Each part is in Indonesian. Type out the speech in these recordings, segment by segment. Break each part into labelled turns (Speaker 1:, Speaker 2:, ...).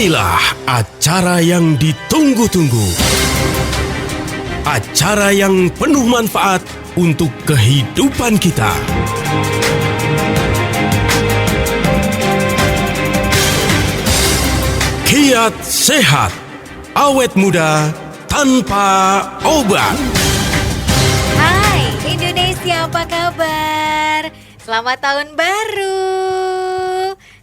Speaker 1: Inilah acara yang ditunggu-tunggu. Acara yang penuh manfaat untuk kehidupan kita. Kiat Sehat, awet muda tanpa obat.
Speaker 2: Hai Indonesia, apa kabar? Selamat tahun baru.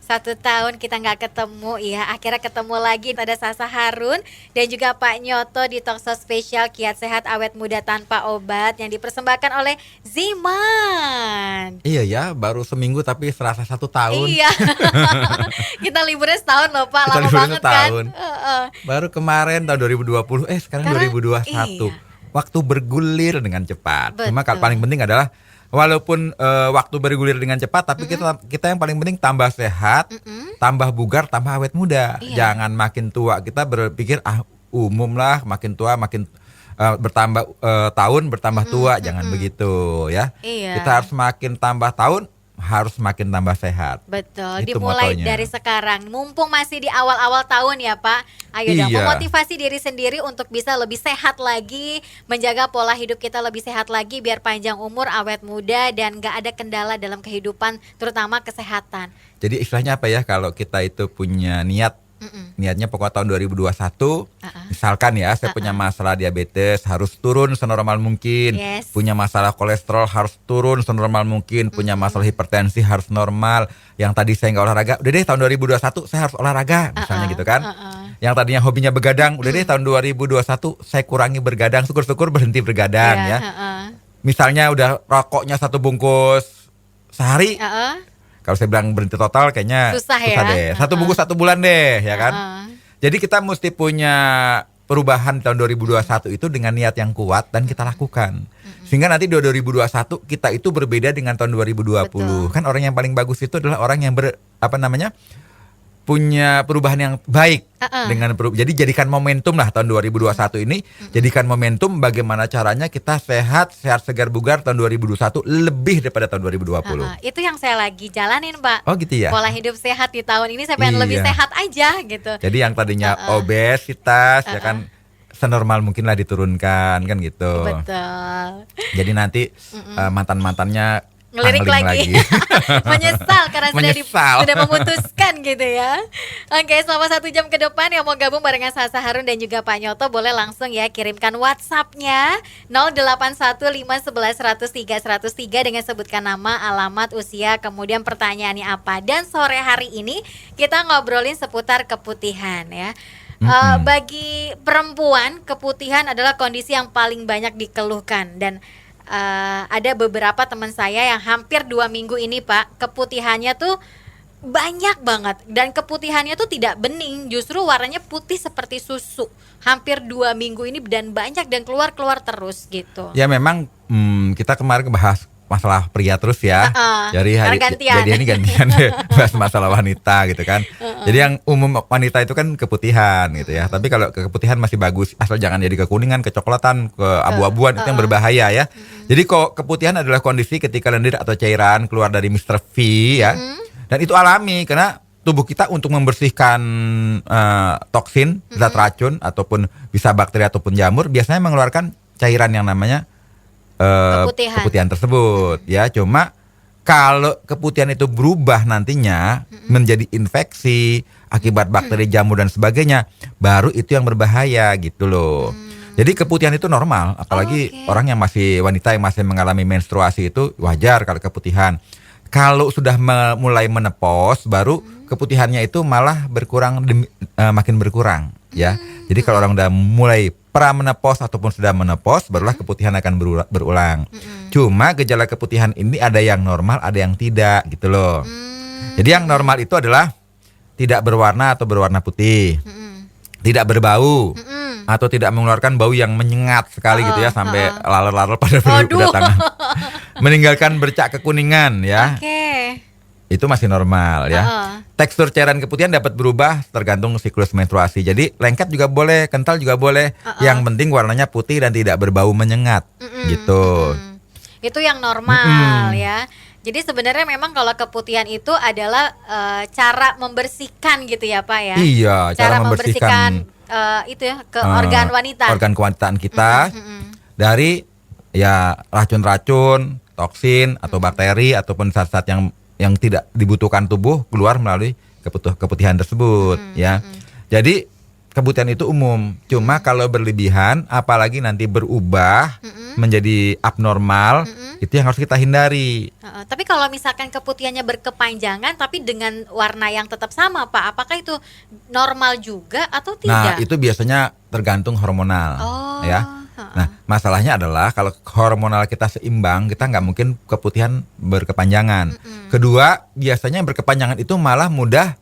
Speaker 2: 1 tahun kita nggak ketemu ya, akhirnya ketemu lagi. Ada Sasa Harun dan juga Pak Nyoto di talkshow spesial Kiat Sehat Awet Muda Tanpa Obat yang dipersembahkan oleh Ziman.
Speaker 3: Iya ya, baru seminggu tapi serasa 1 tahun.
Speaker 2: Iya. Kita liburnya setahun loh Pak,
Speaker 3: Kita
Speaker 2: lama
Speaker 3: liburnya
Speaker 2: banget
Speaker 3: setahun.
Speaker 2: kan.
Speaker 3: Baru kemarin tahun 2020, sekarang 2021.
Speaker 2: Iya.
Speaker 3: Waktu bergulir dengan cepat. Cuma
Speaker 2: Betul.
Speaker 3: paling penting adalah walaupun waktu bergulir dengan cepat, tapi kita yang paling penting tambah sehat, tambah bugar, tambah awet muda.
Speaker 2: Iya.
Speaker 3: Jangan makin tua kita berpikir umum lah, makin tua makin bertambah tahun bertambah tua, jangan begitu ya.
Speaker 2: Iya.
Speaker 3: Kita harus makin tambah tahun, harus makin tambah sehat.
Speaker 2: Betul,
Speaker 3: Itu
Speaker 2: dimulai
Speaker 3: motonya.
Speaker 2: dari sekarang. Mumpung masih di awal-awal tahun ya Pak. Ayo dong,
Speaker 3: Iya.
Speaker 2: memotivasi diri sendiri untuk bisa lebih sehat lagi, menjaga pola hidup kita lebih sehat lagi biar panjang umur, awet muda dan gak ada kendala dalam kehidupan, terutama kesehatan.
Speaker 3: Jadi istilahnya apa ya, kalau kita itu punya niatnya pokoknya tahun 2021, misalkan ya saya punya masalah diabetes harus turun senormal mungkin,
Speaker 2: Yes.
Speaker 3: punya masalah kolesterol harus turun senormal mungkin, punya masalah hipertensi harus normal, yang tadi saya nggak olahraga, udah deh tahun 2021 saya harus olahraga, misalnya gitu kan. Yang tadinya hobinya begadang, udah deh tahun 2021 saya kurangi bergadang, syukur-syukur berhenti bergadang
Speaker 2: Iya,
Speaker 3: ya. Misalnya udah rokoknya 1 bungkus sehari, kalau saya bilang berhenti total kayaknya
Speaker 2: Susah ya.
Speaker 3: deh. 1 bungkus 1 bulan deh, ya kan? Jadi kita mesti punya perubahan tahun 2021 itu dengan niat yang kuat dan kita lakukan. Sehingga nanti di 2021 kita itu berbeda dengan tahun 2020.
Speaker 2: Betul.
Speaker 3: Kan orang yang paling bagus itu adalah orang yang punya perubahan yang baik jadi jadikan momentum lah tahun 2021 ini, jadikan momentum bagaimana caranya kita sehat segar bugar tahun 2021 lebih daripada tahun 2020.
Speaker 2: Itu yang saya lagi jalanin Pak.
Speaker 3: Oh gitu ya.
Speaker 2: Pola hidup sehat di tahun ini saya pengen lebih
Speaker 3: Iya.
Speaker 2: sehat aja gitu.
Speaker 3: Jadi yang tadinya obesitas ya kan senormal mungkin lah diturunkan kan gitu.
Speaker 2: Betul.
Speaker 3: Jadi nanti mantan-mantannya
Speaker 2: Ngelirik
Speaker 3: angling
Speaker 2: lagi. Menyesal karena
Speaker 3: Menyesal.
Speaker 2: sudah memutuskan gitu ya. Oke, selama 1 jam ke depan yang mau gabung barengan Sasa Harun dan juga Pak Nyoto boleh langsung ya kirimkan WhatsApp-nya 081511103103 dengan sebutkan nama, alamat, usia, kemudian pertanyaannya apa. Dan sore hari ini kita ngobrolin seputar keputihan ya. Bagi perempuan, keputihan adalah kondisi yang paling banyak dikeluhkan dan ada beberapa teman saya yang hampir 2 minggu ini Pak, keputihannya tuh banyak banget dan keputihannya tuh tidak bening, justru warnanya putih seperti susu. Hampir 2 minggu ini dan banyak dan keluar terus gitu.
Speaker 3: Ya memang kita kemarin bahas masalah pria terus ya. Jadi ini gantian deh bahas masalah wanita gitu kan. Jadi yang umum wanita itu kan keputihan gitu ya. Tapi kalau keputihan masih bagus, asal jangan jadi kekuningan, kecoklatan, ke abu-abuan itu yang berbahaya ya. Jadi kok keputihan adalah kondisi ketika lendir atau cairan keluar dari Mr. V ya. Dan itu alami karena tubuh kita untuk membersihkan toksin, zat racun ataupun bisa bakteri ataupun jamur biasanya mengeluarkan cairan yang namanya keputihan tersebut ya. Cuma kalau keputihan itu berubah nantinya menjadi infeksi akibat bakteri, jamur dan sebagainya, baru itu yang berbahaya gitu loh. Jadi keputihan itu normal, apalagi orang yang masih wanita yang masih mengalami menstruasi itu wajar kalau keputihan. Kalau sudah mulai menepos, baru keputihannya itu malah berkurang makin berkurang ya. Jadi kalau orang udah mulai pra-menopause ataupun sudah menopause, barulah keputihan akan berulang. Cuma gejala keputihan ini ada yang normal, ada yang tidak gitu loh. Jadi yang normal itu adalah tidak berwarna atau berwarna putih, tidak berbau, atau tidak mengeluarkan bau yang menyengat sekali gitu ya, sampai laler-laler pada berdatangan. Meninggalkan bercak kekuningan ya. Itu masih normal ya. Tekstur cairan keputihan dapat berubah tergantung siklus menstruasi. Jadi lengket juga boleh, kental juga boleh. Yang penting warnanya putih dan tidak berbau menyengat gitu.
Speaker 2: Itu yang normal ya. Jadi sebenarnya memang kalau keputihan itu adalah cara membersihkan gitu ya Pak ya.
Speaker 3: Iya, cara membersihkan
Speaker 2: itu ya ke organ wanita.
Speaker 3: Organ kewanitaan kita dari ya racun-racun, toksin atau bakteri ataupun zat-zat yang tidak dibutuhkan tubuh keluar melalui keputihan tersebut ya. Jadi keputihan itu umum. Cuma kalau berlebihan apalagi nanti berubah menjadi abnormal, itu yang harus kita hindari.
Speaker 2: Tapi kalau misalkan keputihannya berkepanjangan tapi dengan warna yang tetap sama Pak, apakah itu normal juga atau tidak?
Speaker 3: Nah, itu biasanya tergantung hormonal ya. Nah, masalahnya adalah kalau hormonal kita seimbang, kita nggak mungkin keputihan berkepanjangan. Kedua, biasanya yang berkepanjangan itu malah mudah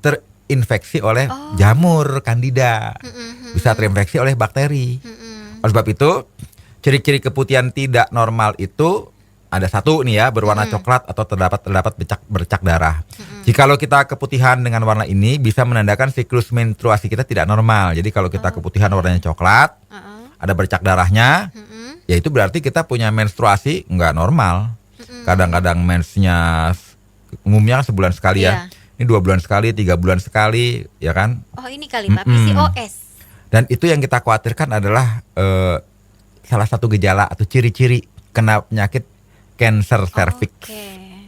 Speaker 3: terinfeksi oleh jamur kandida, bisa terinfeksi oleh bakteri. Oleh sebab itu, ciri-ciri keputihan tidak normal itu ada satu nih ya, berwarna coklat atau terdapat bercak darah. Jikalau kita keputihan dengan warna ini bisa menandakan siklus menstruasi kita tidak normal. Jadi kalau kita keputihan warnanya coklat, ada bercak darahnya, ya itu berarti kita punya menstruasi nggak normal. Kadang-kadang mensnya umumnya sebulan sekali ya. Ini 2 bulan sekali, 3 bulan sekali, ya kan?
Speaker 2: Oh ini kali Pak, PCOS.
Speaker 3: Dan itu yang kita khawatirkan adalah salah satu gejala atau ciri-ciri kena penyakit kanker serviks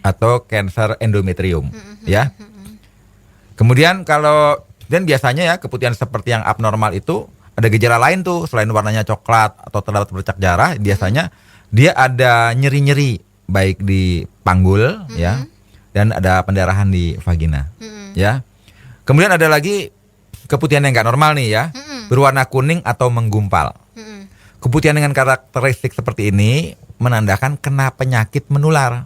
Speaker 3: atau kanker endometrium, ya. Kemudian dan biasanya ya keputihan seperti yang abnormal itu ada gejala lain tuh selain warnanya coklat atau terdapat bercak darah, biasanya dia ada nyeri-nyeri baik di panggul ya, dan ada pendarahan di vagina, ya. Kemudian ada lagi keputihan yang nggak normal nih ya, berwarna kuning atau menggumpal. Keputihan dengan karakteristik seperti ini menandakan kena penyakit menular.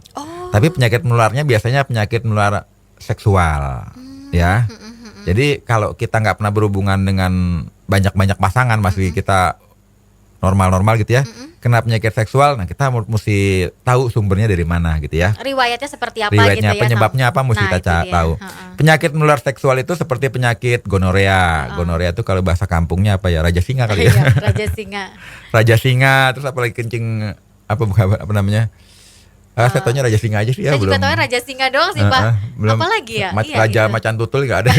Speaker 3: Tapi penyakit menularnya biasanya penyakit menular seksual, ya. Jadi kalau kita nggak pernah berhubungan dengan banyak-banyak pasangan, masih kita normal-normal gitu ya, kena penyakit seksual, nah kita mesti tahu sumbernya dari mana gitu ya.
Speaker 2: Riwayatnya seperti apa
Speaker 3: Riwayatnya,
Speaker 2: gitu ya.
Speaker 3: penyebabnya apa mesti kita tahu. Penyakit menular seksual itu seperti penyakit gonorea. Gonorea itu kalau bahasa kampungnya apa ya? Raja singa kali ya.
Speaker 2: Raja singa.
Speaker 3: Raja singa, terus apalagi kencing apa namanya? Saya taunya Raja Singa aja sih ya.
Speaker 2: Saya juga taunya Raja Singa doang sih Pak.
Speaker 3: Belum,
Speaker 2: apalagi ya?
Speaker 3: Raja
Speaker 2: gitu.
Speaker 3: Macan Tutul nggak ada.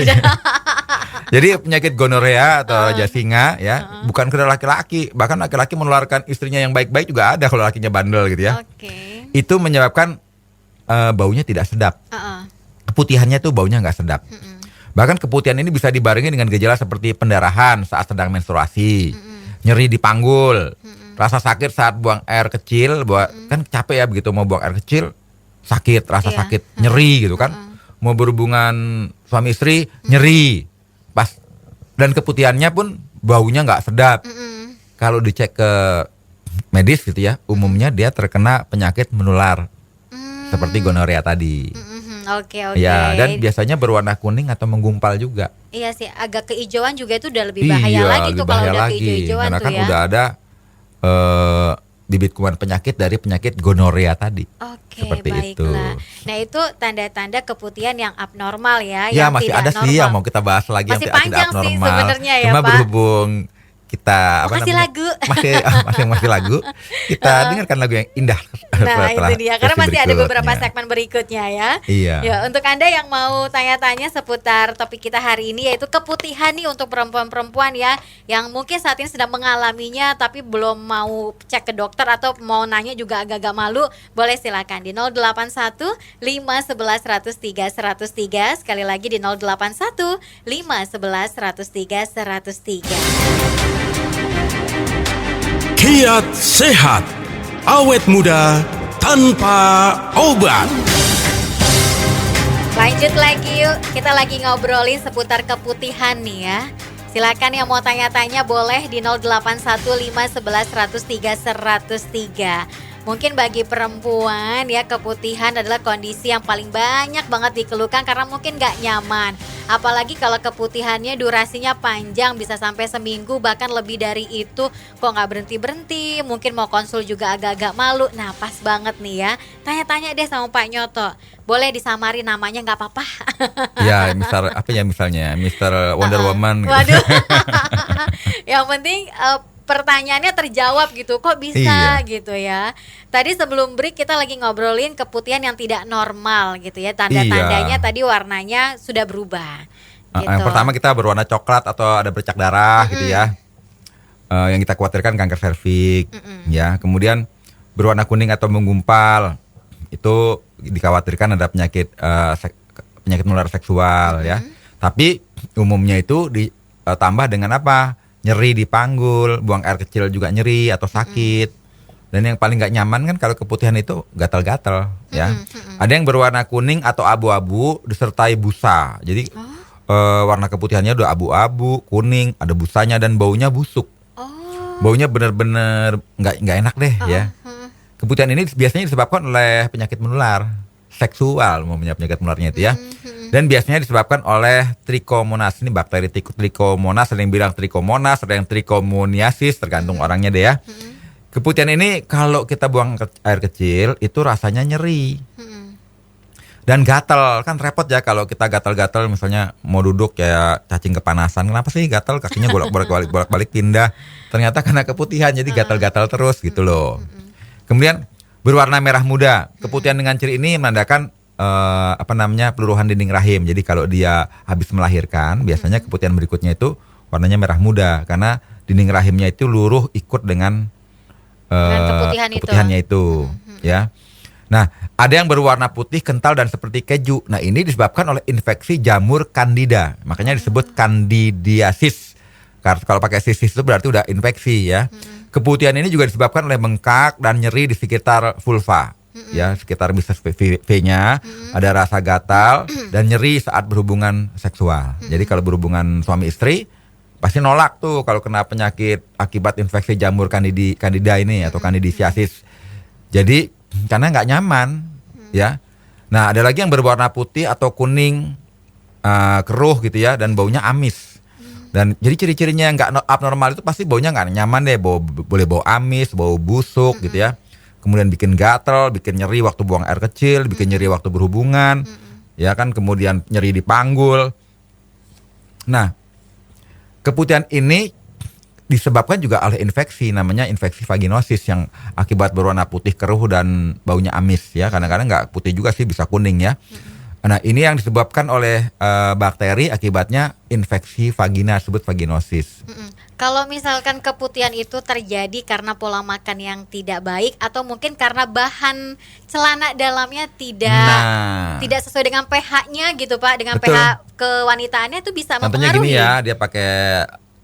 Speaker 3: Jadi penyakit gonorea atau Raja Singa ya, bukan ke laki-laki. Bahkan laki-laki menularkan istrinya yang baik-baik juga ada kalau lakinya bandel gitu ya. Itu menyebabkan baunya tidak sedap. Keputihannya tuh baunya nggak sedap. Bahkan keputihan ini bisa dibarengi dengan gejala seperti pendarahan saat sedang menstruasi, nyeri di panggul, rasa sakit saat buang air kecil, kan capek ya begitu mau buang air kecil, sakit, rasa sakit, nyeri gitu kan. Mau berhubungan suami istri, nyeri. Dan keputihannya pun baunya nggak sedap. Kalau dicek ke medis gitu ya, umumnya dia terkena penyakit menular seperti gonorea tadi. Ya, dan biasanya berwarna kuning atau menggumpal juga.
Speaker 2: Iya sih, agak kehijauan juga itu udah lebih bahaya lagi tuh kalau udah kehijauan
Speaker 3: karena
Speaker 2: tuh
Speaker 3: kan
Speaker 2: ya.
Speaker 3: udah ada bibit kuman penyakit dari penyakit gonorea tadi. Seperti
Speaker 2: baiklah.
Speaker 3: itu.
Speaker 2: Nah itu tanda-tanda keputihan yang abnormal ya.
Speaker 3: Ya
Speaker 2: yang
Speaker 3: masih
Speaker 2: tidak
Speaker 3: ada
Speaker 2: normal.
Speaker 3: sih yang mau kita bahas lagi
Speaker 2: masih
Speaker 3: yang tidak
Speaker 2: panjang
Speaker 3: abnormal.
Speaker 2: sih sebenarnya ya
Speaker 3: Cuma
Speaker 2: Pak.
Speaker 3: berhubung kita
Speaker 2: masih lagu.
Speaker 3: masih lagu. Kita dengarkan lagu yang indah.
Speaker 2: Nah itu dia, karena masih ada beberapa
Speaker 3: berikutnya.
Speaker 2: segmen berikutnya ya.
Speaker 3: Iya.
Speaker 2: Ya, untuk Anda yang mau tanya-tanya seputar topik kita hari ini, yaitu keputihan nih untuk perempuan-perempuan ya, yang mungkin saat ini sedang mengalaminya tapi belum mau cek ke dokter atau mau nanya juga agak-agak malu, boleh silakan di 081 511 103 103, sekali lagi di 081 511 103 103.
Speaker 1: Kiat sehat, awet muda tanpa obat.
Speaker 2: Lanjut lagi yuk, kita lagi ngobrolin seputar keputihan nih ya. Silakan yang mau tanya-tanya boleh di 081511103103. Mungkin bagi perempuan ya, keputihan adalah kondisi yang paling banyak banget dikeluhkan karena mungkin gak nyaman. Apalagi kalau keputihannya durasinya panjang, bisa sampai seminggu bahkan lebih dari itu, kok gak berhenti-berhenti, mungkin mau konsul juga agak-agak malu. Nah pas banget nih ya, tanya-tanya deh sama Pak Nyoto. Boleh disamari namanya gak apa-apa.
Speaker 3: Ya misalnya Mr. Wonder Woman gitu.
Speaker 2: Waduh. Yang penting pertanyaannya terjawab gitu. Kok bisa gitu ya. Tadi sebelum break kita lagi ngobrolin keputihan yang tidak normal gitu ya. Tanda-tandanya tadi warnanya sudah berubah. Gitu.
Speaker 3: Yang pertama kita berwarna coklat atau ada bercak darah gitu ya. Yang kita khawatirkan kanker serviks ya. Kemudian berwarna kuning atau menggumpal, itu dikhawatirkan ada penyakit menular seksual ya. Tapi umumnya itu ditambah dengan apa? Nyeri di panggul, buang air kecil juga nyeri atau sakit. Dan yang paling nggak nyaman kan kalau keputihan itu gatal-gatal ya. Ada yang berwarna kuning atau abu-abu disertai busa. Jadi warna keputihannya udah abu-abu, kuning, ada busanya dan baunya busuk. Baunya benar-benar nggak enak deh ya. Keputihan ini biasanya disebabkan oleh penyakit menular seksual, penyakit menularnya itu ya. Dan biasanya disebabkan oleh Trichomonas, ini bakteri Trichomonas, ada yang bilang Trichomonas, ada yang Trichomoniasis, tergantung orangnya deh ya. Keputihan ini kalau kita buang air kecil itu rasanya nyeri. Dan gatal, kan repot ya kalau kita gatal-gatal misalnya mau duduk kayak cacing kepanasan. Kenapa sih gatal, kakinya bolak-balik pindah. Ternyata karena keputihan jadi gatal-gatal terus gitu loh. Kemudian berwarna merah muda. Keputihan dengan ciri ini menandakan peluruhan dinding rahim. Jadi kalau dia habis melahirkan, biasanya keputihan berikutnya itu warnanya merah muda karena dinding rahimnya itu luruh ikut dengan keputihannya itu ya. Nah, ada yang berwarna putih kental dan seperti keju. Nah, ini disebabkan oleh infeksi jamur Candida. Makanya disebut candidiasis. Kalau pakai sisis itu berarti udah infeksi ya. Keputihan ini juga disebabkan oleh bengkak dan nyeri di sekitar vulva. Ya, sekitar bisnis V-nya, ada rasa gatal dan nyeri saat berhubungan seksual. Jadi kalau berhubungan suami istri pasti nolak tuh kalau kena penyakit akibat infeksi jamur Candida ini atau candidiasis. Jadi karena nggak nyaman, ya. Nah, ada lagi yang berwarna putih atau kuning keruh gitu ya dan baunya amis. Dan jadi ciri-cirinya yang nggak abnormal itu pasti baunya nggak nyaman deh, boleh bau amis, bau busuk gitu ya. Kemudian bikin gatel, bikin nyeri waktu buang air kecil, bikin nyeri waktu berhubungan, ya kan. Kemudian nyeri di panggul. Nah, keputihan ini disebabkan juga oleh infeksi, namanya infeksi vaginosis yang akibat berwarna putih keruh dan baunya amis ya. Kadang-kadang nggak putih juga sih, bisa kuning ya. Nah, ini yang disebabkan oleh bakteri akibatnya infeksi vagina, disebut vaginosis.
Speaker 2: Kalau misalkan keputihan itu terjadi karena pola makan yang tidak baik atau mungkin karena bahan celana dalamnya tidak sesuai dengan pH-nya gitu Pak, dengan
Speaker 3: betul.
Speaker 2: pH kewanitaannya itu bisa mempengaruhi.
Speaker 3: Contohnya gini ya, dia pakai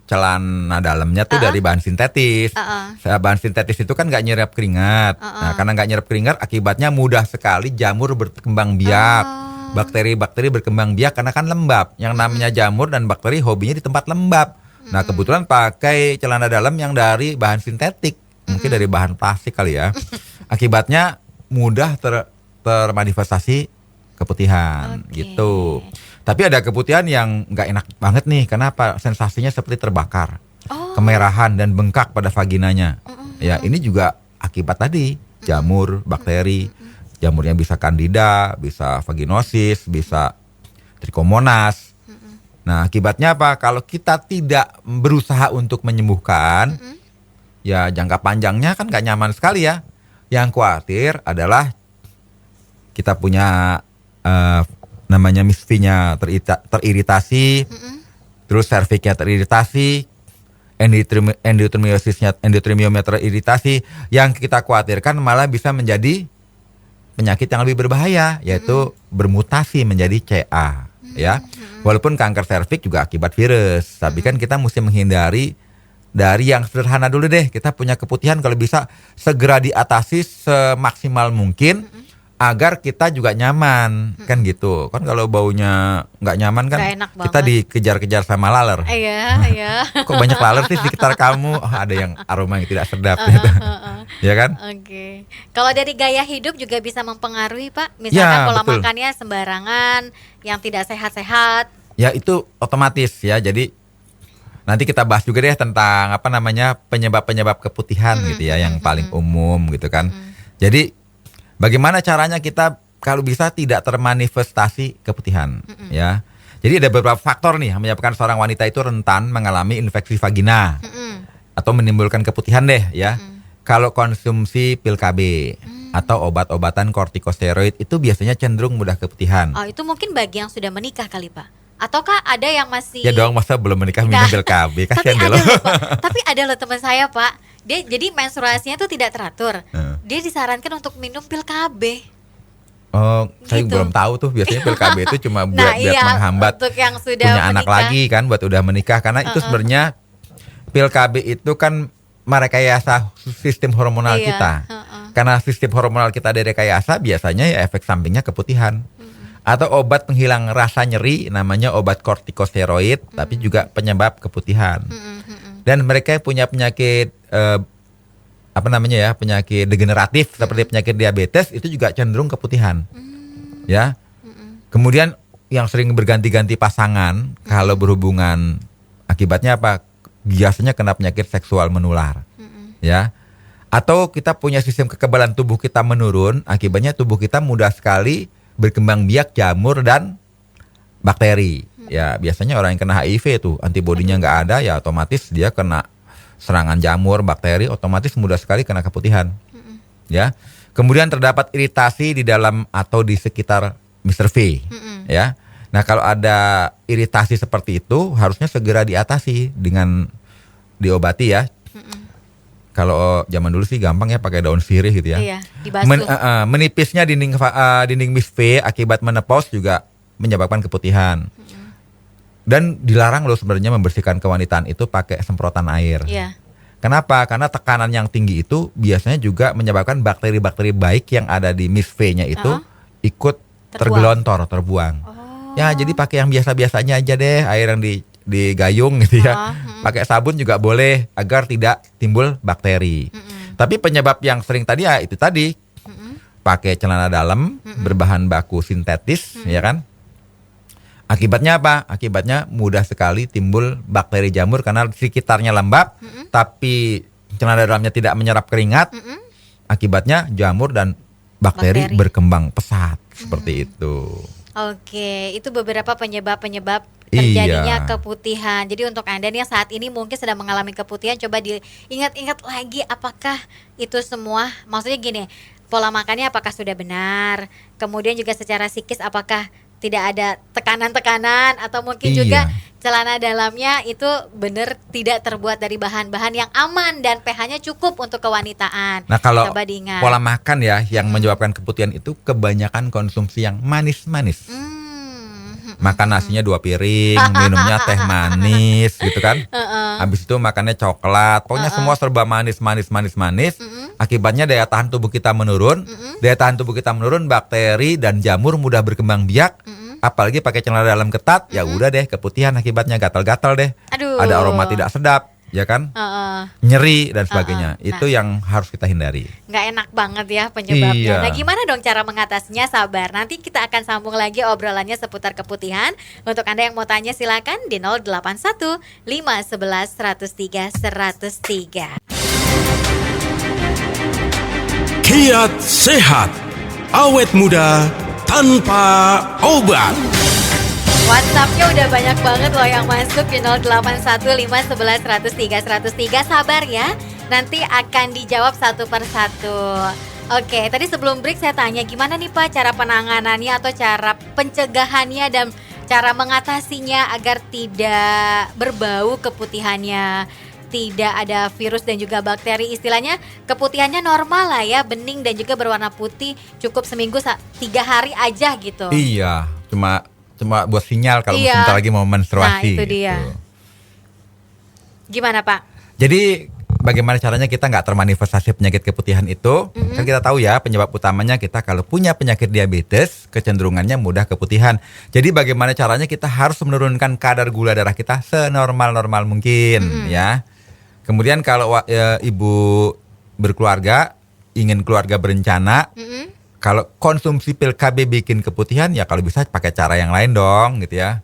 Speaker 3: celana dalamnya tuh dari bahan sintetis. Bahan sintetis itu kan nggak nyerap keringat. Nah, karena nggak nyerap keringat, akibatnya mudah sekali jamur berkembang biak. Bakteri-bakteri berkembang biak karena kan lembab. Yang namanya jamur dan bakteri hobinya di tempat lembab. Nah, kebetulan pakai celana dalam yang dari bahan sintetik, mungkin dari bahan plastik kali ya. Akibatnya mudah termanifestasi keputihan gitu. Tapi ada keputihan yang nggak enak banget nih. Kenapa? Sensasinya seperti terbakar, kemerahan dan bengkak pada vaginanya. Ya, ini juga akibat tadi jamur, bakteri. Jamurnya bisa Candida, bisa vaginosis, bisa Trichomonas. Nah, akibatnya apa? Kalau kita tidak berusaha untuk menyembuhkan, ya jangka panjangnya kan gak nyaman sekali ya. Yang khawatir adalah kita punya namanya misfinya teriritasi, terus serviknya teriritasi, endometriumnya teriritasi. Yang kita khawatirkan malah bisa menjadi penyakit yang lebih berbahaya, yaitu bermutasi menjadi CA. Ya, walaupun kanker serviks juga akibat virus, tapi kan kita mesti menghindari dari yang sederhana dulu deh. Kita punya keputihan kalau bisa segera diatasi semaksimal mungkin agar kita juga nyaman, kan gitu. Kan kalau baunya nggak nyaman kan kita dikejar-kejar sama laler.
Speaker 2: Iya.
Speaker 3: Kok banyak laler sih di sekitar kamu? Oh, ada yang aroma yang tidak sedap gitu. Ya kan?
Speaker 2: Oke. Kalau dari gaya hidup juga bisa mempengaruhi Pak. Misalkan pola makannya sembarangan, yang tidak sehat-sehat. Ya
Speaker 3: itu otomatis ya. Jadi nanti kita bahas juga deh tentang penyebab-penyebab keputihan gitu ya, yang paling umum gitu kan. Jadi bagaimana caranya kita kalau bisa tidak termanifestasi keputihan ya. Jadi ada beberapa faktor nih yang menyebabkan seorang wanita itu rentan mengalami infeksi vagina. atau menimbulkan keputihan deh ya. Kalau konsumsi pil KB atau obat-obatan kortikosteroid itu biasanya cenderung mudah keputihan.
Speaker 2: Oh, itu mungkin bagi yang sudah menikah kali Pak. Ataukah ada yang masih...
Speaker 3: Ya dong, masa belum menikah minum pil KB, kasihan deh lo.
Speaker 2: Tapi ada loh teman saya Pak, dia jadi menstruasinya tuh tidak teratur. Dia disarankan untuk minum pil KB.
Speaker 3: Oh, saya
Speaker 2: Gitu.
Speaker 3: belum tahu tuh, biasanya pil KB itu cuma buat menghambat
Speaker 2: untuk yang sudah
Speaker 3: punya anak
Speaker 2: menikah.
Speaker 3: lagi kan, buat udah menikah. Karena itu sebenarnya pil KB itu kan merekayasa sistem hormonal
Speaker 2: Iya,
Speaker 3: kita. Karena sistem hormonal kita direkayasa, biasanya ya efek sampingnya keputihan. Atau obat penghilang rasa nyeri, namanya obat kortikosteroid, tapi juga penyebab keputihan. Dan mereka punya penyakit penyakit degeneratif seperti penyakit diabetes, itu juga cenderung keputihan. Ya. Kemudian yang sering berganti-ganti pasangan kalau berhubungan, akibatnya apa? Biasanya kena penyakit seksual menular. Ya. Atau kita punya sistem kekebalan tubuh kita menurun, akibatnya tubuh kita mudah sekali berkembang biak jamur dan bakteri. Ya, biasanya orang yang kena HIV tuh antibodinya nggak ada, ya otomatis dia kena serangan jamur, bakteri, otomatis mudah sekali kena keputihan. Ya. Kemudian terdapat iritasi di dalam atau di sekitar Mr. V. Ya. Nah, kalau ada iritasi seperti itu harusnya segera diatasi dengan diobati ya. Kalau zaman dulu sih gampang ya pakai daun sirih gitu ya.
Speaker 2: Iya, dibasuh.
Speaker 3: Menipisnya dinding Miss V akibat menopause juga menyebabkan keputihan. Dan dilarang loh sebenarnya membersihkan kewanitaan itu pakai semprotan air.
Speaker 2: Iya.
Speaker 3: Kenapa? Karena tekanan yang tinggi itu biasanya juga menyebabkan bakteri-bakteri baik yang ada di Miss V-nya itu ikut tergelontor, terbuang. Ya, jadi pakai yang biasa-biasanya aja deh, air yang digayung gitu ya. Pakai sabun juga boleh agar tidak timbul bakteri. Tapi penyebab yang sering tadi ya itu tadi. Pakai celana dalam berbahan baku sintetis, ya kan? Akibatnya apa? Akibatnya mudah sekali timbul bakteri jamur karena sekitarnya lembab, tapi celana dalamnya tidak menyerap keringat. Akibatnya jamur dan bakteri berkembang pesat seperti itu.
Speaker 2: Oke, itu beberapa penyebab-penyebab terjadinya keputihan. Jadi untuk Anda nih yang saat ini mungkin sedang mengalami keputihan, coba diingat-ingat lagi apakah itu semua, maksudnya gini, pola makannya apakah sudah benar, kemudian juga secara psikis apakah tidak ada tekanan-tekanan, atau mungkin juga celana dalamnya itu benar tidak terbuat dari bahan-bahan yang aman dan pH-nya cukup untuk kewanitaan.
Speaker 3: Nah, kalau
Speaker 2: coba diingat.
Speaker 3: pola makan ya yang menyebabkan keputihan itu kebanyakan konsumsi yang manis-manis. Makan nasinya 2 piring, minumnya teh manis gitu kan. Habis itu makannya coklat. Pokoknya semua serba manis. Akibatnya daya tahan tubuh kita menurun. Daya tahan tubuh kita menurun, bakteri dan jamur mudah berkembang biak. Apalagi pakai celana dalam ketat, ya udah deh keputihan akibatnya, gatal-gatal deh.
Speaker 2: Aduh.
Speaker 3: Ada aroma tidak sedap, ya kan? Nyeri dan sebagainya. Itu yang harus kita hindari.
Speaker 2: Nggak enak banget ya penyebabnya.
Speaker 3: Iya.
Speaker 2: Nah, gimana dong cara mengatasinya? Sabar, nanti kita akan sambung lagi obrolannya seputar keputihan. Untuk Anda yang mau tanya silakan di 081 511 103 103.
Speaker 1: Kiat sehat, awet muda tanpa obat.
Speaker 2: WhatsApp-nya udah banyak banget loh yang masuk di 081 511 103 103. Sabar ya, nanti akan dijawab satu persatu. Oke, tadi sebelum break saya tanya gimana nih Pak cara penanganannya atau cara pencegahannya dan cara mengatasinya agar tidak berbau keputihannya, tidak ada virus dan juga bakteri. Istilahnya keputihannya normal lah ya, bening dan juga berwarna putih, cukup seminggu 3 hari aja gitu.
Speaker 3: Iya, cuma buat sinyal kalau sebentar lagi mau menstruasi.
Speaker 2: Nah itu dia.
Speaker 3: Gitu.
Speaker 2: Gimana Pak?
Speaker 3: Jadi bagaimana caranya kita nggak termanifestasi penyakit keputihan itu? Kan kita tahu ya penyebab utamanya kita kalau punya penyakit diabetes kecenderungannya mudah keputihan. Jadi bagaimana caranya kita harus menurunkan kadar gula darah kita senormal-normal mungkin ya. Kemudian kalau ibu berkeluarga, ingin keluarga berencana, kalau konsumsi pil KB bikin keputihan, ya kalau bisa pakai cara yang lain dong gitu ya.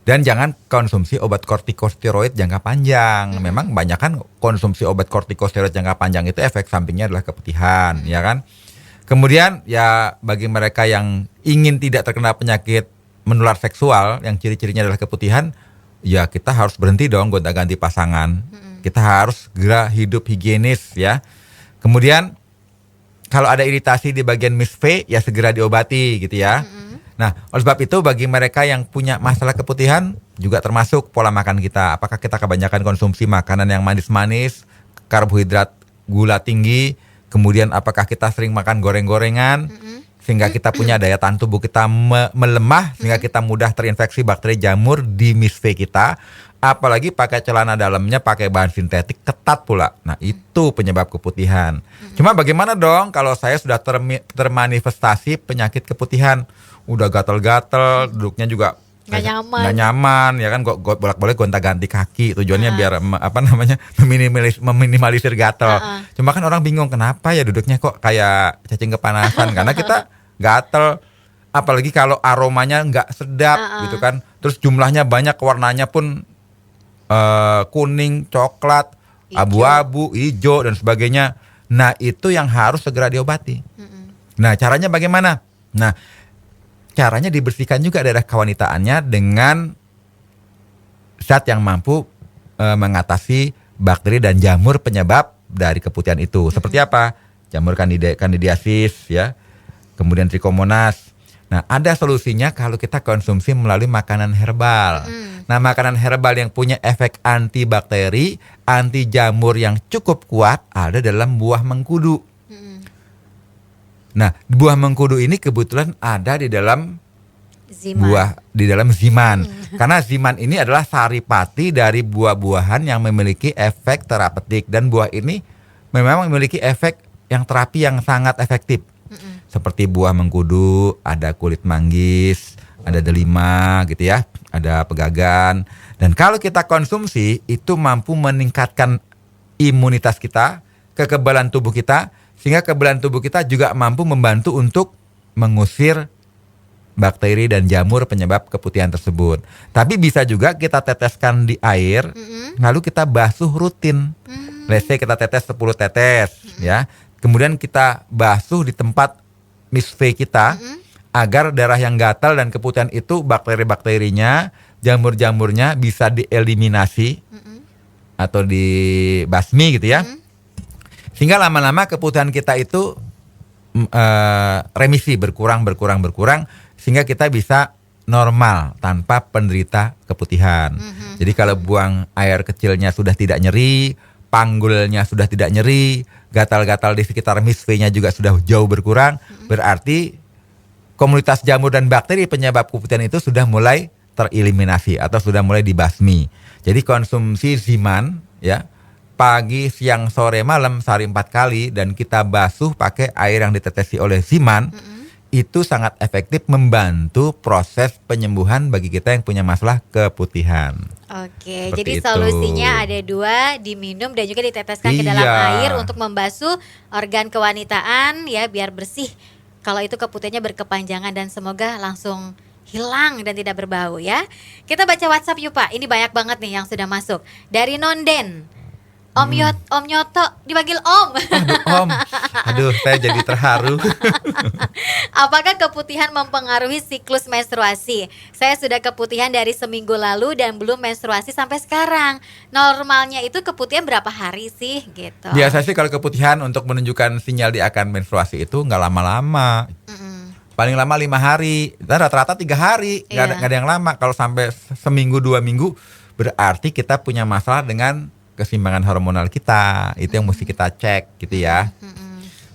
Speaker 3: Dan jangan konsumsi obat kortikosteroid jangka panjang. Memang kebanyakan konsumsi obat kortikosteroid jangka panjang itu efek sampingnya adalah keputihan, ya kan. Kemudian ya bagi mereka yang ingin tidak terkena penyakit menular seksual, yang ciri-cirinya adalah keputihan, ya kita harus berhenti dong gonta-ganti pasangan. Kita harus segera hidup higienis ya. Kemudian kalau ada iritasi di bagian Miss V ya segera diobati gitu ya. Nah, oleh sebab itu bagi mereka yang punya masalah keputihan juga termasuk pola makan kita. Apakah kita kebanyakan konsumsi makanan yang manis-manis, karbohidrat, gula tinggi, kemudian apakah kita sering makan goreng-gorengan sehingga kita punya daya tahan tubuh kita melemah sehingga kita mudah terinfeksi bakteri jamur di Miss V kita. Apalagi pakai celana dalamnya pakai bahan sintetik ketat pula. Nah, itu penyebab keputihan. Cuma bagaimana dong kalau saya sudah termanifestasi penyakit keputihan? Udah gatal-gatal, duduknya juga nggak nyaman, ya kan? Bolak-balik gonta-ganti kaki. Tujuannya biar meminimalisir gatal. Cuma kan orang bingung kenapa ya duduknya kok kayak cacing kepanasan karena kita gatal. Apalagi kalau aromanya nggak sedap gitu kan. Terus jumlahnya banyak, warnanya pun kuning, coklat, abu-abu, hijau dan sebagainya. Nah, itu yang harus segera diobati. Nah, caranya bagaimana? Nah, caranya dibersihkan juga daerah kewanitaannya dengan zat yang mampu mengatasi bakteri dan jamur penyebab dari keputihan itu. Seperti apa? Jamur candidiasis ya. Kemudian trichomonas. Nah, ada solusinya kalau kita konsumsi melalui makanan herbal. Nah, makanan herbal yang punya efek antibakteri, anti jamur yang cukup kuat ada dalam buah mengkudu. Nah, buah mengkudu ini kebetulan ada di dalam ziman. Karena ziman ini adalah saripati dari buah-buahan yang memiliki efek terapeutik dan buah ini memang memiliki efek yang terapi yang sangat efektif. Seperti buah mengkudu, ada kulit manggis, ada delima gitu ya, ada pegagan. Dan kalau kita konsumsi itu mampu meningkatkan imunitas kita, kekebalan tubuh kita, sehingga kekebalan tubuh kita juga mampu membantu untuk mengusir bakteri dan jamur penyebab keputihan tersebut. Tapi bisa juga kita teteskan di air, lalu kita basuh rutin. Let's say kita tetes 10 tetes ya. Kemudian kita basuh di tempat Miss V kita agar darah yang gatal dan keputihan itu bakteri-bakterinya, jamur-jamurnya bisa dieliminasi atau dibasmi gitu ya. Sehingga lama-lama keputihan kita itu remisi, berkurang sehingga kita bisa normal tanpa penderita keputihan. Jadi kalau buang air kecilnya sudah tidak nyeri, panggulnya sudah tidak nyeri, gatal-gatal di sekitar Miss V-nya juga sudah jauh berkurang, berarti komunitas jamur dan bakteri penyebab keputihan itu sudah mulai tereliminasi atau sudah mulai dibasmi. Jadi konsumsi ziman ya, pagi, siang, sore, malam sehari 4 kali dan kita basuh pakai air yang ditetesi oleh ziman, itu sangat efektif membantu proses penyembuhan bagi kita yang punya masalah keputihan.
Speaker 2: Oke, jadi solusinya ada 2, diminum dan juga diteteskan ke dalam air untuk membasuh organ kewanitaan ya biar bersih. Kalau itu keputihannya berkepanjangan dan semoga langsung hilang dan tidak berbau ya. Kita baca WhatsApp yuk Pak, ini banyak banget nih yang sudah masuk. Dari Nonden, Om Nyoto dipanggil Om.
Speaker 3: Aduh, saya jadi terharu.
Speaker 2: Apakah keputihan mempengaruhi siklus menstruasi? Saya sudah keputihan dari seminggu lalu dan belum menstruasi sampai sekarang. Normalnya itu keputihan berapa hari sih gitu?
Speaker 3: Biasa sih kalau keputihan untuk menunjukkan sinyal dia akan menstruasi itu nggak lama-lama. Paling lama 5 hari, dan rata-rata 3 hari, nggak ada yang lama. Kalau sampai seminggu 2 minggu berarti kita punya masalah dengan keseimbangan hormonal kita. Itu yang mesti kita cek gitu ya.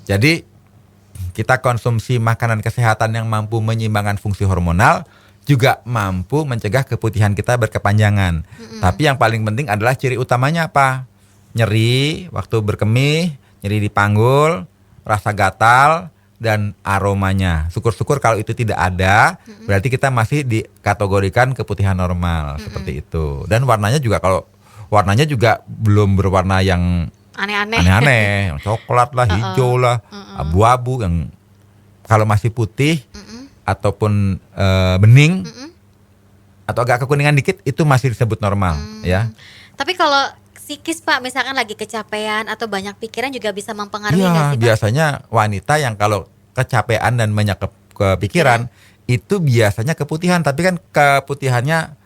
Speaker 3: Jadi kita konsumsi makanan kesehatan yang mampu menyeimbangkan fungsi hormonal juga mampu mencegah keputihan kita berkepanjangan. Tapi yang paling penting adalah ciri utamanya apa? Nyeri waktu berkemih, nyeri di panggul, rasa gatal dan aromanya. Syukur-syukur kalau itu tidak ada, berarti kita masih dikategorikan keputihan normal seperti itu. Dan warnanya juga warnanya juga belum berwarna yang aneh-aneh, yang coklat lah, hijau lah, abu-abu. Yang kalau masih putih ataupun bening atau agak kekuningan dikit itu masih disebut normal ya.
Speaker 2: Tapi kalau psikis Pak, misalkan lagi kecapean atau banyak pikiran juga bisa mempengaruhi nggak sih Pak?
Speaker 3: Biasanya wanita yang kalau kecapean dan banyak kepikiran itu biasanya keputihan, tapi kan keputihannya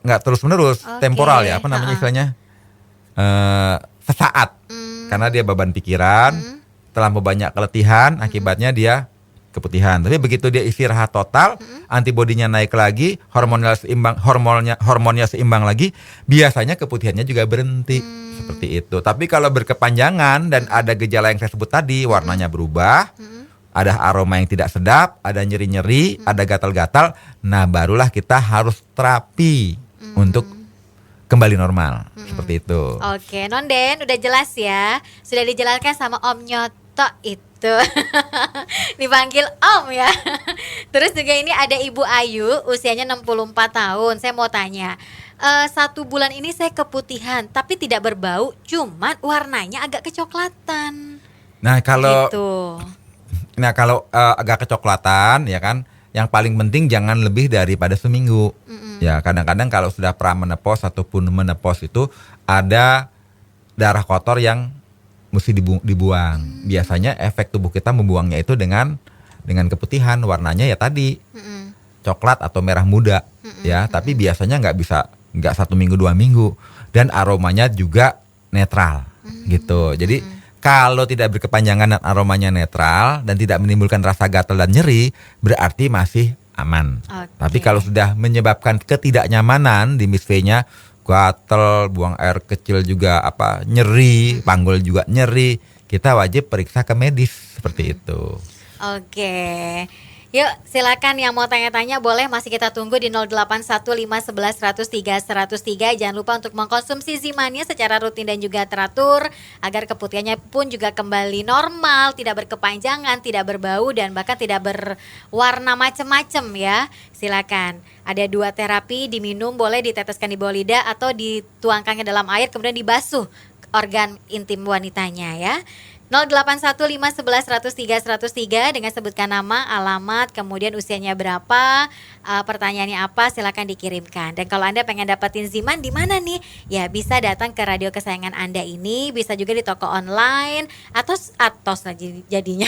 Speaker 3: nggak terus menerus, temporal ya, apa namanya istilahnya, sesaat karena dia beban pikiran, terlalu banyak keletihan, akibatnya dia keputihan. Tapi begitu dia istirahat total, antibodinya naik lagi, hormonnya seimbang lagi, biasanya keputihannya juga berhenti. Seperti itu. Tapi kalau berkepanjangan dan ada gejala yang saya sebut tadi, warnanya berubah, ada aroma yang tidak sedap, ada nyeri-nyeri, ada gatal-gatal, nah barulah kita harus terapi untuk kembali normal. Seperti itu.
Speaker 2: Oke, Nonden udah jelas ya. Sudah dijelaskan sama Om Nyoto itu. Dipanggil Om ya. Terus juga ini ada Ibu Ayu, usianya 64 tahun. Saya mau tanya, 1 bulan ini saya keputihan tapi tidak berbau, cuman warnanya agak kecoklatan.
Speaker 3: Nah kalau
Speaker 2: gitu.
Speaker 3: Agak kecoklatan ya kan, yang paling penting jangan lebih daripada seminggu. Ya kadang-kadang kalau sudah pramenopause ataupun menopause itu ada darah kotor yang mesti dibuang. Biasanya efek tubuh kita membuangnya itu dengan keputihan, warnanya ya tadi coklat atau merah muda ya. Tapi biasanya nggak 1 minggu 2 minggu, dan aromanya juga netral gitu. Jadi kalau tidak berkepanjangan dan aromanya netral dan tidak menimbulkan rasa gatal dan nyeri, berarti masih aman. Tapi kalau sudah menyebabkan ketidaknyamanan di Miss V-nya, gatal, buang air kecil juga nyeri, panggul juga nyeri, kita wajib periksa ke medis seperti itu.
Speaker 2: Oke. Yuk silakan yang mau tanya-tanya boleh, masih kita tunggu di 081511103103. Jangan lupa untuk mengkonsumsi Zimania secara rutin dan juga teratur agar keputihannya pun juga kembali normal, tidak berkepanjangan, tidak berbau dan bahkan tidak berwarna macem-macem ya. Silakan. Ada 2 terapi, diminum boleh, diteteskan di bawah lidah atau dituangkan ke dalam air kemudian dibasuh organ intim wanitanya ya. 081511103103 dengan sebutkan nama, alamat, kemudian usianya berapa, pertanyaannya apa, silakan dikirimkan. Dan kalau Anda pengen dapetin Ziman di mana nih? Ya bisa datang ke radio kesayangan Anda ini, bisa juga di toko online atau jadinya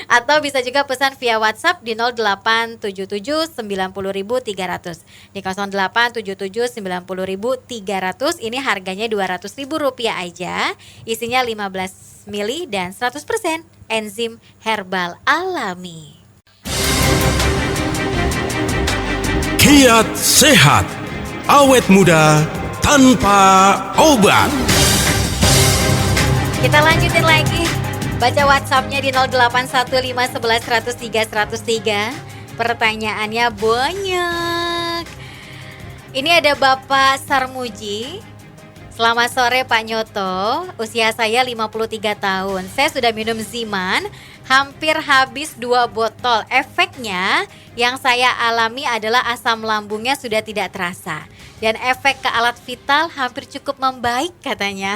Speaker 2: atau bisa juga pesan via WhatsApp di 0877 90.300 di 0877 90.300. Ini harganya Rp200.000 aja, isinya 15 mili dan 100% enzim herbal alami.
Speaker 1: Kiat sehat, awet muda tanpa obat.
Speaker 2: Kita lanjutin lagi. Baca WhatsApp-nya di 081511103103. Pertanyaannya banyak. Ini ada Bapak Sarmuji. Selamat sore Pak Nyoto, usia saya 53 tahun. Saya sudah minum Ziman, hampir habis 2 botol. Efeknya yang saya alami adalah asam lambungnya sudah tidak terasa. Dan efek ke alat vital hampir cukup membaik katanya.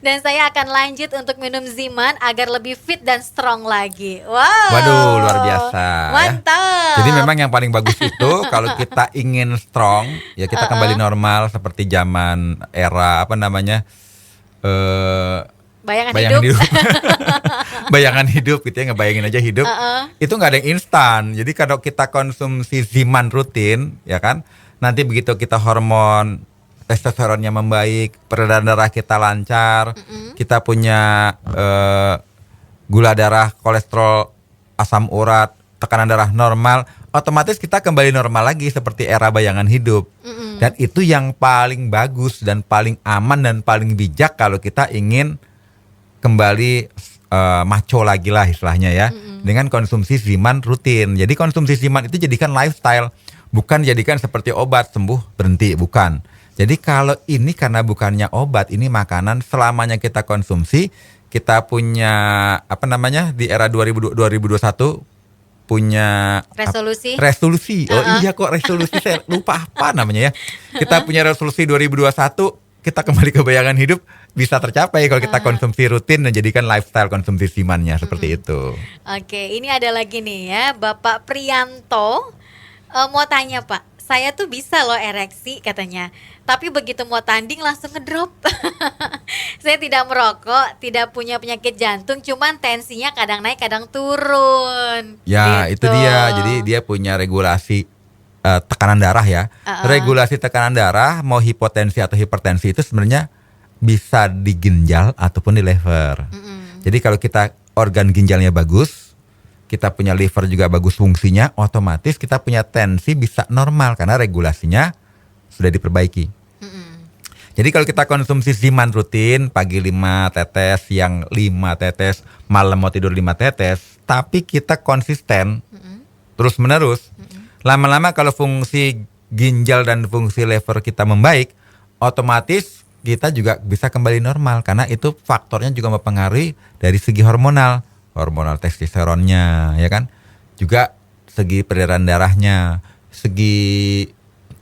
Speaker 2: Dan saya akan lanjut untuk minum Ziman agar lebih fit dan strong lagi. Wow.
Speaker 3: Waduh, luar biasa.
Speaker 2: Mantap.
Speaker 3: Ya. Jadi memang yang paling bagus itu kalau kita ingin strong, ya kita kembali normal seperti zaman era bayangan hidup. Bayangan hidup gitu ya, ngebayangin aja hidup. Itu nggak ada yang instan. Jadi kalau kita konsumsi Ziman rutin, ya kan, nanti begitu kita hormon testosteronnya membaik, peredaran darah kita lancar, kita punya gula darah, kolesterol, asam urat, tekanan darah normal, otomatis kita kembali normal lagi seperti era bayangan hidup. Dan itu yang paling bagus dan paling aman dan paling bijak kalau kita ingin kembali maco lagi lah istilahnya ya, dengan konsumsi Ziman rutin. Jadi konsumsi Ziman itu jadikan lifestyle, bukan jadikan seperti obat sembuh berhenti, bukan. Jadi kalau ini karena bukannya obat, ini makanan selamanya kita konsumsi. Kita punya di era 2021 punya resolusi. Oh iya kok resolusi, saya lupa apa namanya ya. Kita punya resolusi 2021, kita kembali ke bayangan hidup bisa tercapai kalau kita konsumsi rutin dan jadikan lifestyle konsumsi Zimannya seperti itu. Oke,
Speaker 2: ini ada lagi nih ya, Bapak Prianto. Mau tanya Pak, saya tuh bisa loh ereksi katanya, tapi begitu mau tanding langsung ngedrop. Saya tidak merokok, tidak punya penyakit jantung, cuman tensinya kadang naik kadang turun.
Speaker 3: Ya gitu. Itu dia, jadi dia punya regulasi tekanan darah ya. Regulasi tekanan darah mau hipotensi atau hipertensi itu sebenarnya bisa di ginjal ataupun di liver. Jadi kalau kita organ ginjalnya bagus, kita punya liver juga bagus fungsinya, otomatis kita punya tensi bisa normal karena regulasinya sudah diperbaiki. Jadi kalau kita konsumsi Ziman rutin, pagi 5 tetes, siang 5 tetes, malam mau tidur 5 tetes, tapi kita konsisten terus menerus, lama-lama kalau fungsi ginjal dan fungsi liver kita membaik, otomatis kita juga bisa kembali normal karena itu faktornya juga mempengaruhi dari segi hormonal testosteronnya, ya kan, juga segi peredaran darahnya, segi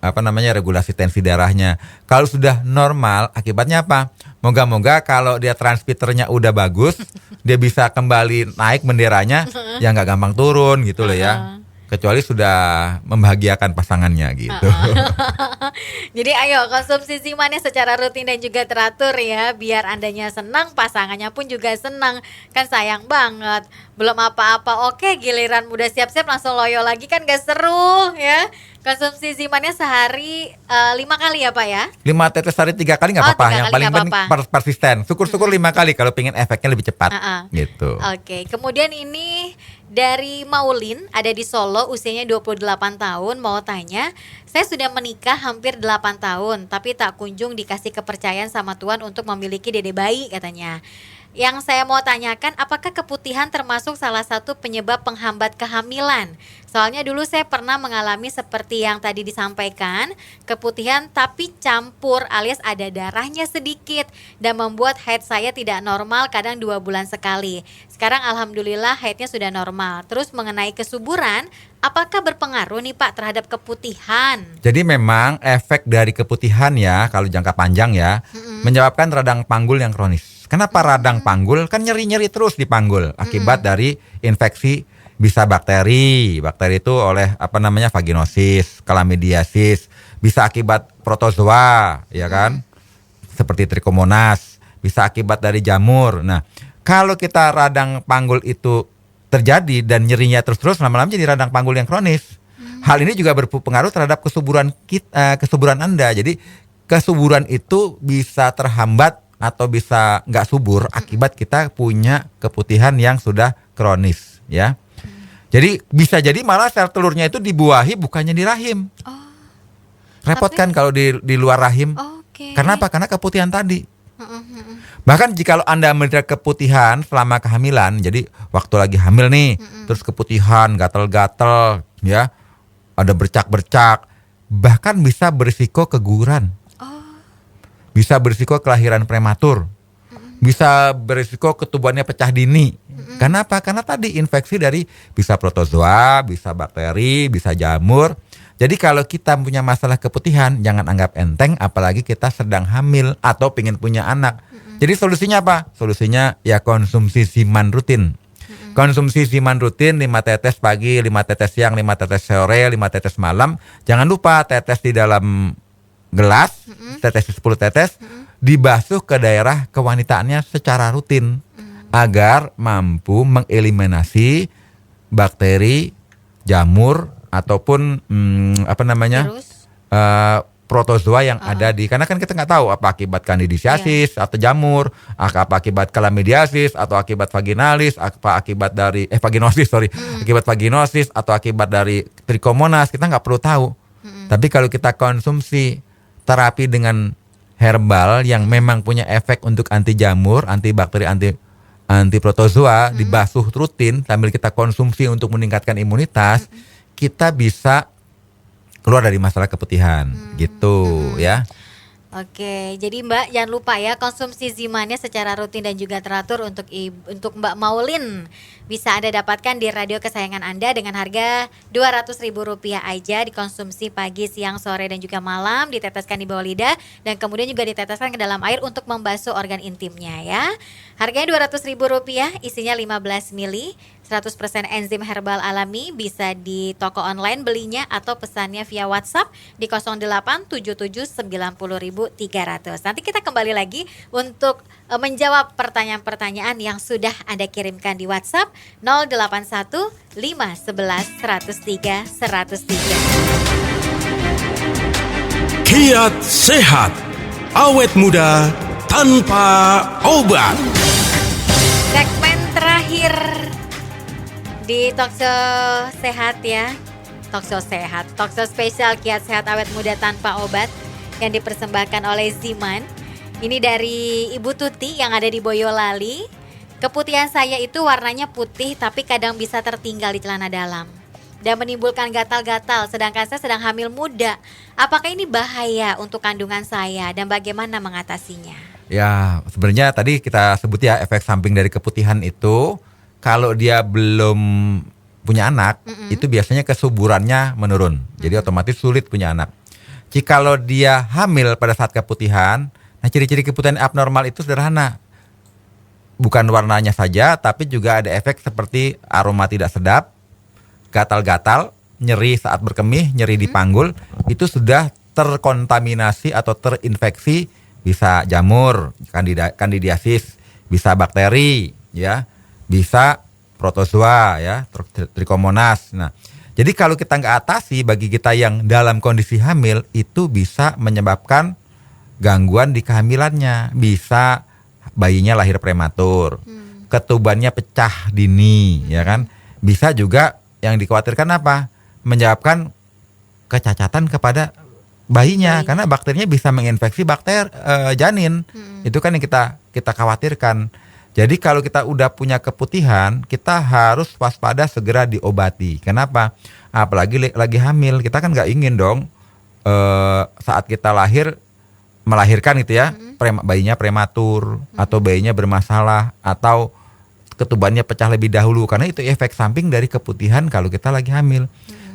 Speaker 3: regulasi tensi darahnya. Kalau sudah normal, akibatnya apa? Moga-moga kalau dia transmitternya udah bagus, dia bisa kembali naik benderanya, ya nggak gampang turun gitu loh ya. Kecuali sudah membahagiakan pasangannya gitu.
Speaker 2: Jadi ayo konsumsi Zimannya secara rutin dan juga teratur ya, biar Andanya senang, pasangannya pun juga senang. Kan sayang banget, belum apa-apa oke giliran udah siap-siap langsung loyo lagi kan gak seru ya. Konsumsi Zimannya sehari 5 kali ya Pak ya?
Speaker 3: 5 tetes sehari 3 kali gak apa-apa, yang paling penting persisten. Syukur-syukur 5 kali kalau pengen efeknya lebih cepat gitu.
Speaker 2: Oke, kemudian ini dari Maulin, ada di Solo, usianya 28 tahun, mau tanya, saya sudah menikah hampir 8 tahun, tapi tak kunjung dikasih kepercayaan sama Tuhan untuk memiliki dede bayi katanya. Yang saya mau tanyakan, apakah keputihan termasuk salah satu penyebab penghambat kehamilan? Soalnya dulu saya pernah mengalami seperti yang tadi disampaikan, keputihan tapi campur alias ada darahnya sedikit dan membuat haid saya tidak normal, kadang 2 bulan sekali. Sekarang alhamdulillah haidnya sudah normal. Terus mengenai kesuburan, apakah berpengaruh nih Pak terhadap keputihan?
Speaker 3: Jadi memang efek dari keputihan ya, kalau jangka panjang ya, menyebabkan radang panggul yang kronis. Kenapa radang panggul? Kan nyeri-nyeri terus di panggul akibat dari infeksi, bisa bakteri itu oleh vaginosis, chlamydiasis, bisa akibat protozoa, ya kan? Seperti Trichomonas, bisa akibat dari jamur. Nah, kalau kita radang panggul itu terjadi dan nyerinya terus-terus, lama-lama jadi radang panggul yang kronis. Hal ini juga berpengaruh terhadap kesuburan Anda. Jadi kesuburan itu bisa terhambat atau bisa nggak subur akibat kita punya keputihan yang sudah kronis, ya. Jadi bisa jadi malah sel telurnya itu dibuahi bukannya di rahim. Repot kan kalau di luar rahim. Karena apa? Karena keputihan tadi. Bahkan jika Anda menderita keputihan selama kehamilan, jadi waktu lagi hamil nih, terus keputihan, gatal-gatal, ya, ada bercak-bercak, bahkan bisa berisiko keguguran. Bisa berisiko kelahiran prematur, bisa berisiko ketubuhannya pecah dini. Kenapa? Karena tadi infeksi dari bisa protozoa, bisa bakteri, bisa jamur. Jadi kalau kita punya masalah keputihan, jangan anggap enteng, apalagi kita sedang hamil atau pengen punya anak. Jadi solusinya apa? Solusinya ya konsumsi Ziman rutin. Konsumsi Ziman rutin 5 tetes pagi, 5 tetes siang, 5 tetes sore, 5 tetes malam. Jangan lupa tetes di dalam gelas, tetes 10 tetes, dibasuh ke daerah kewanitaannya secara rutin agar mampu mengeliminasi bakteri, jamur ataupun protozoa yang ada di, karena kan kita nggak tahu apa akibat kandidisiasis atau jamur, apa akibat chlamydiasis atau akibat vaginalis, apa akibat dari akibat vaginosis atau akibat dari Trichomonas, kita nggak perlu tahu. Tapi kalau kita konsumsi terapi dengan herbal yang memang punya efek untuk anti jamur, anti bakteri, anti protozoa, dibasuh rutin sambil kita konsumsi untuk meningkatkan imunitas, kita bisa keluar dari masalah keputihan gitu ya.
Speaker 2: Oke, jadi Mbak jangan lupa ya konsumsi Zimannya secara rutin dan juga teratur untuk Mbak Maulin. Bisa Anda dapatkan di radio kesayangan Anda dengan harga Rp200.000 aja, dikonsumsi pagi, siang, sore dan juga malam, diteteskan di bawah lidah dan kemudian juga diteteskan ke dalam air untuk membasuh organ intimnya ya. Harganya Rp200.000, isinya 15 ml. 100% enzim herbal alami, bisa di toko online belinya atau pesannya via WhatsApp di 087790.300. Nanti kita kembali lagi untuk menjawab pertanyaan-pertanyaan yang sudah Anda kirimkan di WhatsApp 081 511 103 103.
Speaker 1: Kiat sehat, awet muda, tanpa obat.
Speaker 2: Segmen terakhir di Talkshow Sehat ya. Talkshow Sehat, Talkshow spesial Kiat Sehat Awet Muda Tanpa Obat yang dipersembahkan oleh Ziman. Ini dari Ibu Tuti yang ada di Boyolali. Keputihan saya itu warnanya putih tapi kadang bisa tertinggal di celana dalam dan menimbulkan gatal-gatal, sedangkan saya sedang hamil muda. Apakah ini bahaya untuk kandungan saya dan bagaimana mengatasinya?
Speaker 3: Ya, sebenarnya tadi kita sebut ya efek samping dari keputihan itu, kalau dia belum punya anak, itu biasanya kesuburannya menurun. Jadi otomatis sulit punya anak. Jikalau dia hamil pada saat keputihan, nah ciri-ciri keputihan abnormal itu sederhana. Bukan warnanya saja, tapi juga ada efek seperti aroma tidak sedap, gatal-gatal, nyeri saat berkemih, nyeri di panggul, itu sudah terkontaminasi atau terinfeksi, bisa jamur, kandidiasis, bisa bakteri, ya, bisa protozoa, ya, trichomonas. Nah, jadi kalau kita nggak atasi, bagi kita yang dalam kondisi hamil, itu bisa menyebabkan gangguan di kehamilannya, bisa bayinya lahir prematur, ketubannya pecah dini, ya kan, bisa juga yang dikhawatirkan apa? Menyebabkan kecacatan kepada bayinya karena bakterinya bisa menginfeksi janin. Itu kan yang kita khawatirkan. Jadi kalau kita udah punya keputihan, kita harus waspada, segera diobati. Kenapa? Apalagi lagi hamil, kita kan nggak ingin dong saat kita melahirkan gitu ya, bayinya prematur atau bayinya bermasalah atau ketubannya pecah lebih dahulu, karena itu efek samping dari keputihan kalau kita lagi hamil.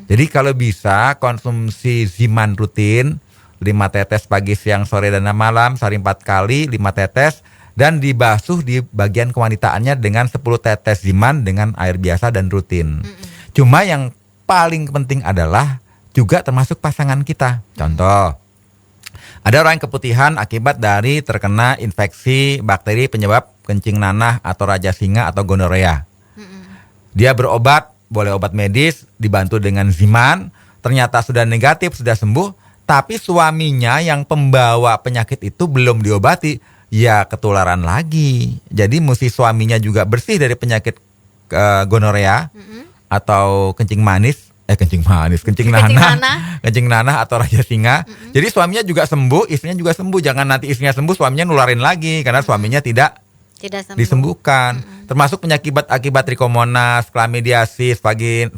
Speaker 3: Jadi kalau bisa konsumsi Ziman rutin 5 tetes pagi, siang, sore, dan malam, sehari 4 kali 5 tetes, dan dibasuh di bagian kewanitaannya dengan 10 tetes Ziman dengan air biasa dan rutin. Cuma yang paling penting adalah juga termasuk pasangan kita. Contoh, ada orang yang keputihan akibat dari terkena infeksi bakteri penyebab kencing nanah atau raja singa atau gonorea. Dia berobat, boleh obat medis, dibantu dengan Ziman, ternyata sudah negatif, sudah sembuh, tapi suaminya yang pembawa penyakit itu belum diobati, ya ketularan lagi. Jadi mesti suaminya juga bersih dari penyakit gonorea atau kencing nanah atau raja singa. Jadi suaminya juga sembuh, istrinya juga sembuh. Jangan nanti istrinya sembuh, suaminya nularin lagi karena suaminya tidak disembuhkan. Termasuk penyakit akibat trichomonas, chlamydiasis,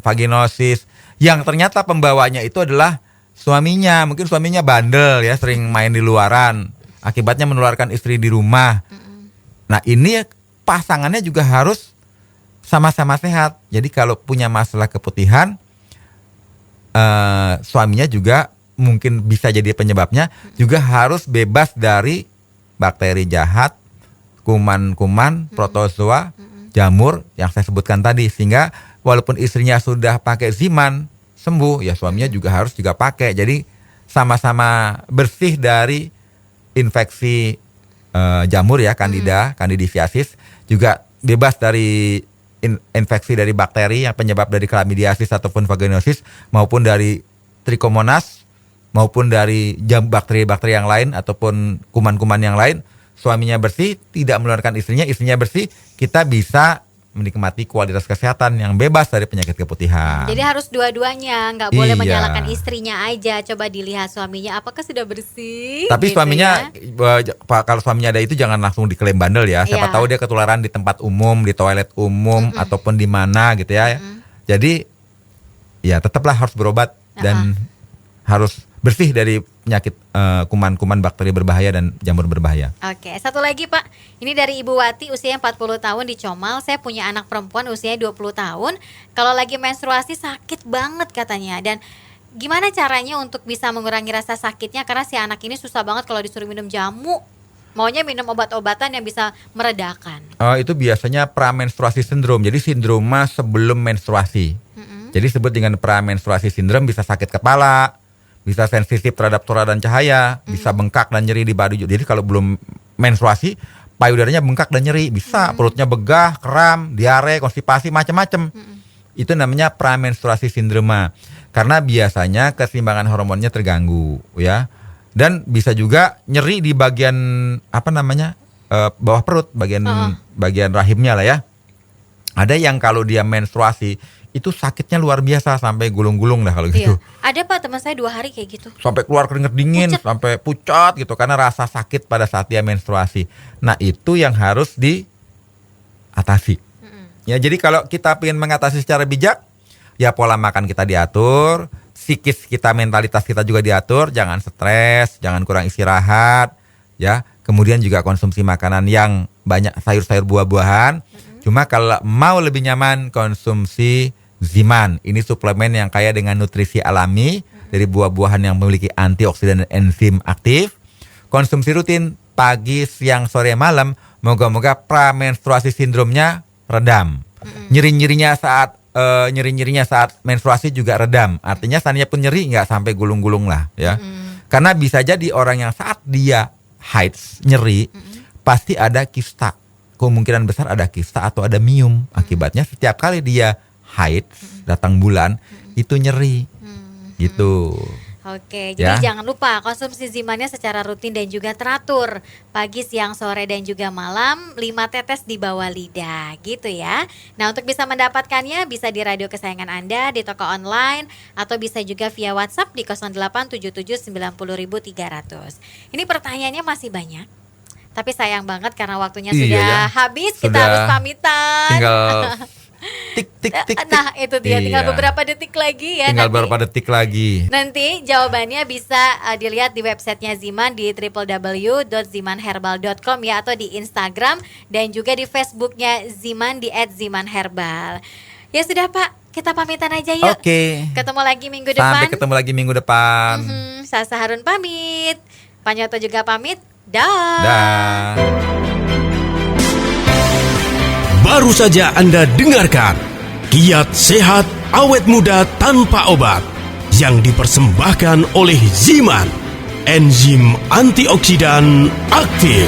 Speaker 3: vaginosis, yang ternyata pembawanya itu adalah suaminya. Mungkin suaminya bandel ya, sering main di luaran, akibatnya menularkan istri di rumah. Nah, ini pasangannya juga harus sama-sama sehat. Jadi kalau punya masalah keputihan, suaminya juga mungkin bisa jadi penyebabnya, juga harus bebas dari bakteri jahat, kuman-kuman, protozoa, jamur yang saya sebutkan tadi. Sehingga walaupun istrinya sudah pakai Ziman sembuh, ya suaminya juga harus pakai. Jadi sama-sama bersih dari infeksi jamur ya, kandidiasis, juga bebas dari infeksi dari bakteri yang penyebab dari chlamydiasis ataupun vaginosis, maupun dari trichomonas, maupun dari bakteri-bakteri yang lain ataupun kuman-kuman yang lain. Suaminya bersih, tidak menularkan istrinya bersih, kita bisa menikmati kualitas kesehatan yang bebas dari penyakit keputihan.
Speaker 2: Jadi harus dua-duanya, nggak boleh menyalahkan istrinya aja. Coba dilihat suaminya apakah sudah bersih.
Speaker 3: Tapi
Speaker 2: gitu
Speaker 3: suaminya, kalau suaminya ada itu jangan langsung diklaim bandel ya. Siapa tahu dia ketularan di tempat umum, di toilet umum, ataupun di mana gitu ya. Jadi ya tetaplah harus berobat dan harus bersih dari penyakit kuman-kuman, bakteri berbahaya dan jamur berbahaya.
Speaker 2: Oke, satu lagi Pak. Ini dari Ibu Wati, usianya 40 tahun di Comal. Saya punya anak perempuan usianya 20 tahun. Kalau lagi menstruasi sakit banget katanya. Dan gimana caranya untuk bisa mengurangi rasa sakitnya? Karena si anak ini susah banget kalau disuruh minum jamu. Maunya minum obat-obatan yang bisa meredakan. Itu biasanya pramenstruasi sindrom. Jadi sindroma sebelum menstruasi. Jadi disebut dengan pramenstruasi sindrom. Bisa sakit kepala, bisa sensitif terhadap cahaya dan cahaya, bisa bengkak dan nyeri di badu. Jadi kalau belum menstruasi, payudaranya bengkak dan nyeri, bisa perutnya begah, kram, diare, konstipasi, macam-macam. Itu namanya pramenstruasi sindroma. Karena biasanya keseimbangan hormonnya terganggu, ya.
Speaker 3: Dan bisa juga nyeri di bagian bawah perut, bagian rahimnya lah ya. Ada yang kalau dia menstruasi itu sakitnya luar biasa sampai gulung-gulung lah kalau gitu.
Speaker 2: Ada Pak teman saya 2 hari kayak gitu.
Speaker 3: Sampai keluar keringat dingin, sampai pucat gitu karena rasa sakit pada saat dia menstruasi. Nah, itu yang harus diatasi. Ya, jadi kalau kita ingin mengatasi secara bijak, ya pola makan kita diatur, psikis kita, mentalitas kita juga diatur, jangan stres, jangan kurang istirahat, ya. Kemudian juga konsumsi makanan yang banyak sayur-sayur, buah-buahan. Cuma kalau mau lebih nyaman, konsumsi Ziman. Ini suplemen yang kaya dengan nutrisi alami dari buah-buahan yang memiliki antioksidan dan enzim aktif. Konsumsi rutin pagi, siang, sore, malam. Moga-moga pramenstruasi sindromnya redam. Nyeri-nyerinya saat menstruasi juga redam. Artinya seandainya pun nyeri nggak sampai gulung-gulung lah ya. Karena bisa jadi orang yang saat dia haid nyeri pasti ada kista. Kemungkinan besar ada kista atau ada miom. Akibatnya setiap kali dia haid datang bulan itu nyeri. Gitu.
Speaker 2: Oke, jadi jangan lupa konsumsi Zimannya secara rutin dan juga teratur. Pagi, siang, sore, dan juga malam 5 tetes di bawah lidah gitu ya. Nah, untuk bisa mendapatkannya bisa di radio kesayangan Anda, di toko online, atau bisa juga via WhatsApp di 087790.300. Ini pertanyaannya masih banyak, tapi sayang banget karena waktunya sudah habis, kita harus pamitan.
Speaker 3: Tinggal tik.
Speaker 2: Nah itu dia, tinggal beberapa detik lagi ya.
Speaker 3: Beberapa detik lagi.
Speaker 2: Nanti jawabannya bisa dilihat di websitenya Ziman di www.zimanherbal.com ya, atau di Instagram dan juga di Facebooknya Ziman di @zimanherbal. Ya sudah Pak, kita pamitan aja yuk.
Speaker 3: Oke.
Speaker 2: Ketemu lagi minggu depan.
Speaker 3: Sampai ketemu lagi minggu depan.
Speaker 2: Sasa Harun pamit, Panyoto juga pamit. Dah.
Speaker 1: Baru saja Anda dengarkan Kiat Sehat Awet Muda Tanpa Obat yang dipersembahkan oleh Ziman, enzim antioksidan aktif.